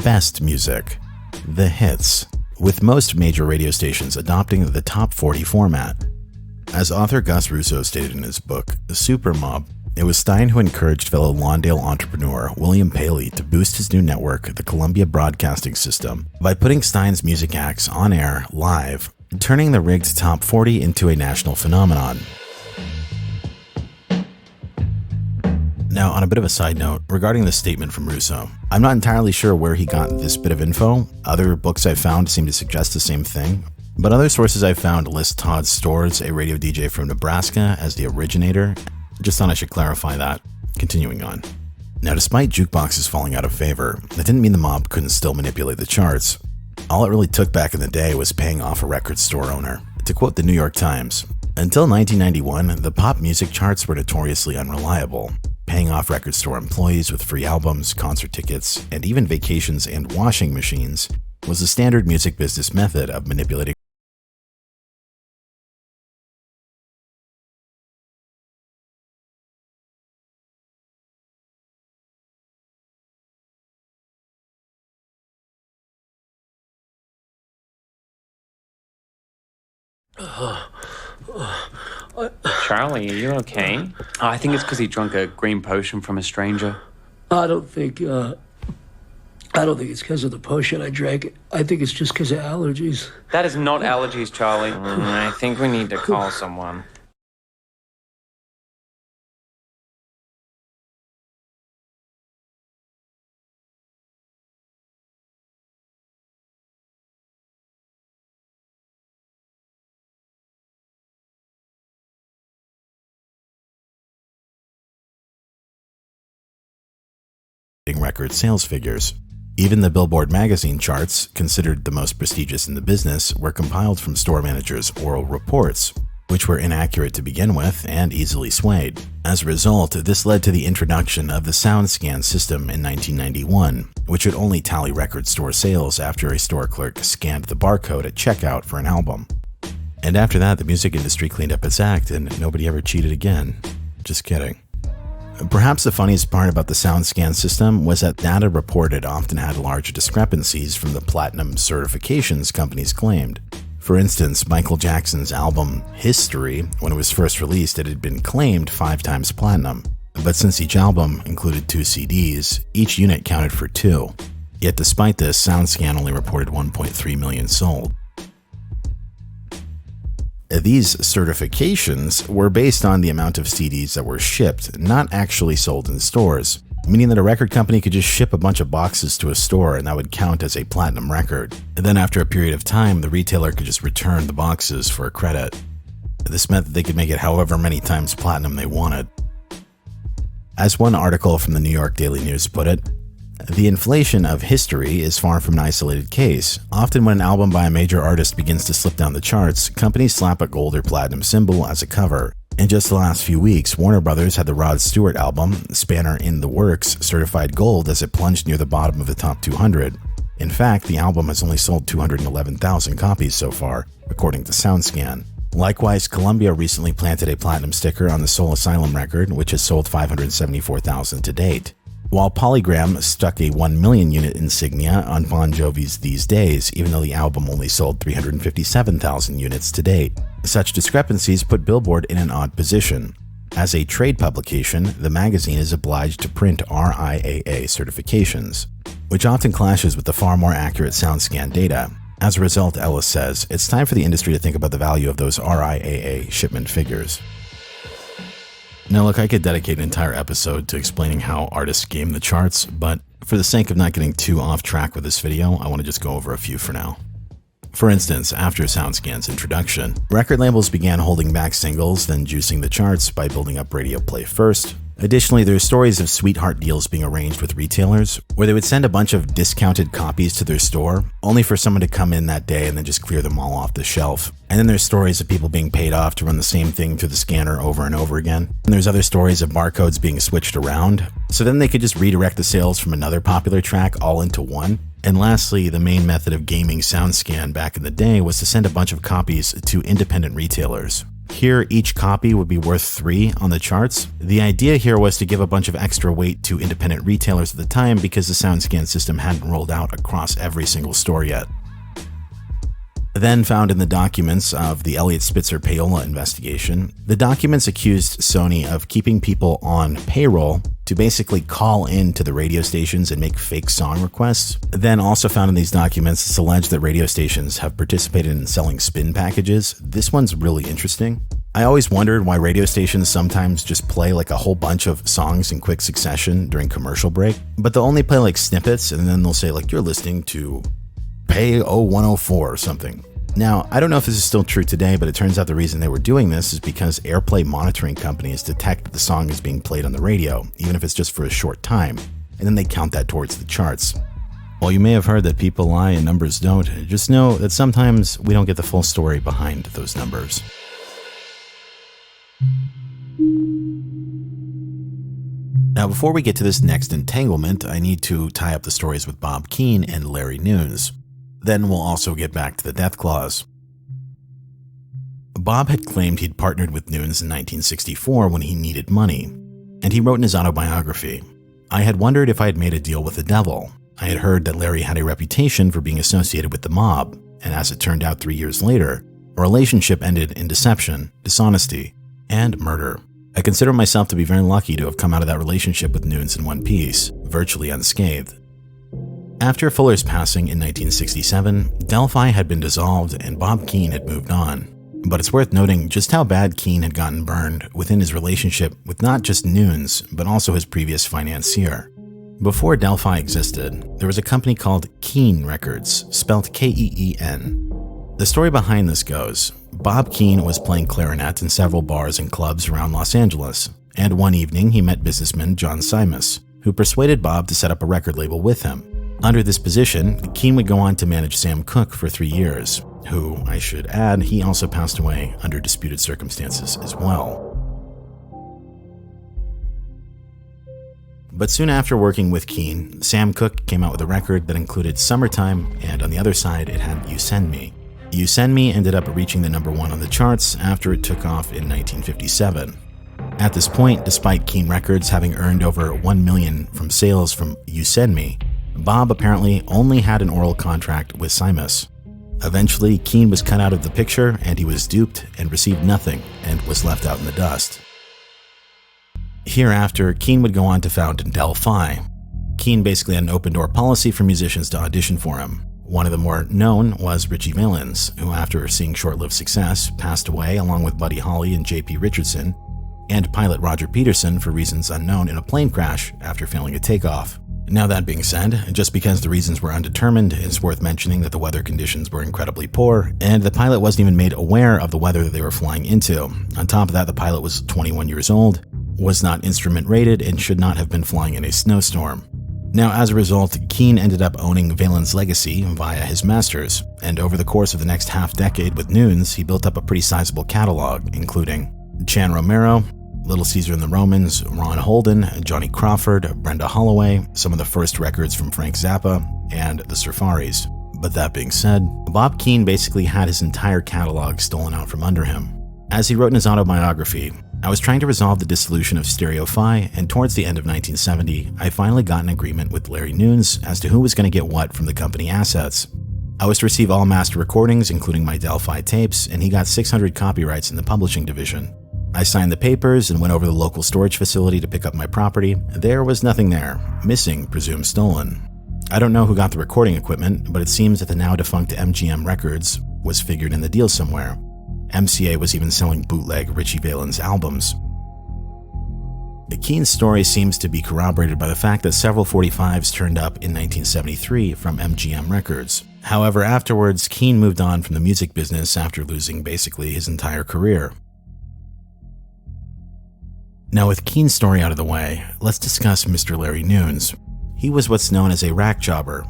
Best music. The hits, with most major radio stations adopting the top 40 format. As author Gus Russo stated in his book, Super Mob, it was Stein who encouraged fellow Lawndale entrepreneur William Paley to boost his new network, the Columbia Broadcasting System, by putting Stein's music acts on air live, turning the rigged top 40 into a national phenomenon. Now, on a bit of a side note, regarding this statement from Russo, I'm not entirely sure where he got this bit of info. Other books I've found seem to suggest the same thing, but other sources I've found list Todd Storrs, a radio DJ from Nebraska, as the originator. Just thought I should clarify that. Continuing on. Now, despite jukeboxes falling out of favor, that didn't mean the mob couldn't still manipulate the charts. All it really took back in the day was paying off a record store owner. To quote the New York Times, until 1991, the pop music charts were notoriously unreliable. Paying off record store employees with free albums, concert tickets, and even vacations and washing machines was the standard music business method of manipulating. Charlie, are you okay? Oh, I think it's because he drank a green potion from a stranger. I don't think it's because of the potion I drank. I think it's just because of allergies. That is not allergies, Charlie. I think we need to call someone. Record sales figures. Even the Billboard magazine charts, considered the most prestigious in the business, were compiled from store managers' oral reports, which were inaccurate to begin with and easily swayed. As a result, this led to the introduction of the SoundScan system in 1991, which would only tally record store sales after a store clerk scanned the barcode at checkout for an album. And after that, the music industry cleaned up its act and nobody ever cheated again. Just kidding. Perhaps the funniest part about the SoundScan system was that data reported often had large discrepancies from the platinum certifications companies claimed. For instance, Michael Jackson's album History, when it was first released, it had been claimed 5 times platinum. But since each album included 2 CDs, each unit counted for 2. Yet despite this, SoundScan only reported 1.3 million sold. These certifications were based on the amount of CDs that were shipped, not actually sold in stores, meaning that a record company could just ship a bunch of boxes to a store and that would count as a platinum record. And then after a period of time, the retailer could just return the boxes for a credit. This meant that they could make it however many times platinum they wanted. As one article from the New York Daily News put it, the inflation of history is far from an isolated case. Often when an album by a major artist begins to slip down the charts, companies slap a gold or platinum symbol as a cover. In just the last few weeks, Warner Brothers had the Rod Stewart album, Spanner in the Works, certified gold as it plunged near the bottom of the top 200. In fact, the album has only sold 211,000 copies so far, according to SoundScan. Likewise, Columbia recently planted a platinum sticker on the Soul Asylum record, which has sold 574,000 to date. While Polygram stuck a 1 million unit insignia on Bon Jovi's These Days, even though the album only sold 357,000 units to date. Such discrepancies put Billboard in an odd position. As a trade publication, the magazine is obliged to print RIAA certifications, which often clashes with the far more accurate SoundScan data. As a result, Ellis says, it's time for the industry to think about the value of those RIAA shipment figures. Now look, I could dedicate an entire episode to explaining how artists game the charts, but for the sake of not getting too off track with this video, I want to just go over a few for now. For instance, after SoundScan's introduction, record labels began holding back singles, then juicing the charts by building up radio play first. Additionally, there are stories of sweetheart deals being arranged with retailers, where they would send a bunch of discounted copies to their store, only for someone to come in that day and then just clear them all off the shelf. And then there's stories of people being paid off to run the same thing through the scanner over and over again. And there's other stories of barcodes being switched around, so then they could just redirect the sales from another popular track all into one. And lastly, the main method of gaming SoundScan back in the day was to send a bunch of copies to independent retailers. Here, each copy would be worth 3 on the charts. The idea here was to give a bunch of extra weight to independent retailers at the time because the SoundScan system hadn't rolled out across every single store yet. Then found in the documents of the Elliot Spitzer payola investigation, the documents accused Sony of keeping people on payroll to basically call in to the radio stations and make fake song requests. Then also found in these documents, it's alleged that radio stations have participated in selling spin packages. This one's really interesting. I always wondered why radio stations sometimes just play like a whole bunch of songs in quick succession during commercial break, but they'll only play like snippets and then they'll say like, you're listening to Pay 0104 or something. Now, I don't know if this is still true today, but it turns out the reason they were doing this is because airplay monitoring companies detect that the song is being played on the radio, even if it's just for a short time, and then they count that towards the charts. While you may have heard that people lie and numbers don't, just know that sometimes we don't get the full story behind those numbers. Now, before we get to this next entanglement, I need to tie up the stories with Bob Keane and Larry Nunes. Then we'll also get back to the death clause. Bob had claimed he'd partnered with Nunes in 1964 when he needed money, and he wrote in his autobiography, "I had wondered if I had made a deal with the devil. I had heard that Larry had a reputation for being associated with the mob, and as it turned out 3 years later, a relationship ended in deception, dishonesty, and murder. I consider myself to be very lucky to have come out of that relationship with Nunes in one piece, virtually unscathed." After Fuller's passing in 1967, Delphi had been dissolved and Bob Keane had moved on. But it's worth noting just how bad Keane had gotten burned within his relationship with not just Nunes, but also his previous financier. Before Delphi existed, there was a company called Keane Records, spelled K-E-E-N. The story behind this goes, Bob Keane was playing clarinet in several bars and clubs around Los Angeles, and one evening he met businessman John Simus, who persuaded Bob to set up a record label with him. Under this position, Keane would go on to manage Sam Cooke for 3 years, who, I should add, he also passed away under disputed circumstances as well. But soon after working with Keane, Sam Cooke came out with a record that included Summertime, and on the other side it had You Send Me. You Send Me ended up reaching the number 1 on the charts after it took off in 1957. At this point, despite Keane Records having earned over $1 million from sales from You Send Me, Bob apparently only had an oral contract with Simus. Eventually, Keane was cut out of the picture and he was duped and received nothing and was left out in the dust. Hereafter, Keane would go on to found Delphi. Keane basically had an open-door policy for musicians to audition for him. One of the more known was Richie Valens, who after seeing short-lived success, passed away along with Buddy Holly and J.P. Richardson, and pilot Roger Peterson for reasons unknown in a plane crash after failing a takeoff. Now that being said, just because the reasons were undetermined, it's worth mentioning that the weather conditions were incredibly poor, and the pilot wasn't even made aware of the weather that they were flying into. On top of that, the pilot was 21 years old, was not instrument rated, and should not have been flying in a snowstorm. Now, as a result, Keane ended up owning Valens' legacy via his masters, and over the course of the next half-decade with Nunes, he built up a pretty sizable catalog, including Chan Romero, Little Caesar and the Romans, Ron Holden, Johnny Crawford, Brenda Holloway, some of the first records from Frank Zappa, and the Surfaris. But that being said, Bob Keane basically had his entire catalog stolen out from under him. As he wrote in his autobiography, "I was trying to resolve the dissolution of Stereophi, and towards the end of 1970, I finally got an agreement with Larry Nunes as to who was going to get what from the company assets. I was to receive all master recordings, including my Delphi tapes, and he got 600 copyrights in the publishing division. I signed the papers and went over to the local storage facility to pick up my property. There was nothing there. Missing, presumed stolen. I don't know who got the recording equipment, but it seems that the now defunct MGM Records was figured in the deal somewhere. MCA was even selling bootleg Richie Valens albums." Keane's story seems to be corroborated by the fact that several 45s turned up in 1973 from MGM Records. However, afterwards, Keane moved on from the music business after losing basically his entire career. Now, with Keane's story out of the way, let's discuss Mr. Larry Nunes. He was what's known as a rack jobber.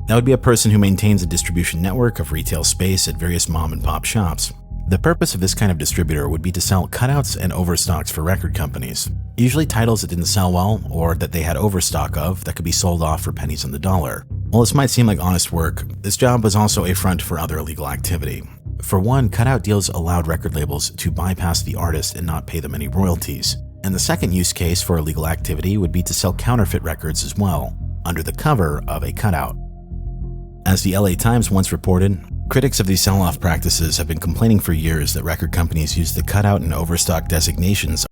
That would be a person who maintains a distribution network of retail space at various mom-and-pop shops. The purpose of this kind of distributor would be to sell cutouts and overstocks for record companies, usually titles that didn't sell well or that they had overstock of that could be sold off for pennies on the dollar. While this might seem like honest work, this job was also a front for other illegal activity. For one, cutout deals allowed record labels to bypass the artist and not pay them any royalties. And the second use case for illegal activity would be to sell counterfeit records as well, under the cover of a cutout. As the LA Times once reported, critics of these sell-off practices have been complaining for years that record companies use the cutout and overstock designations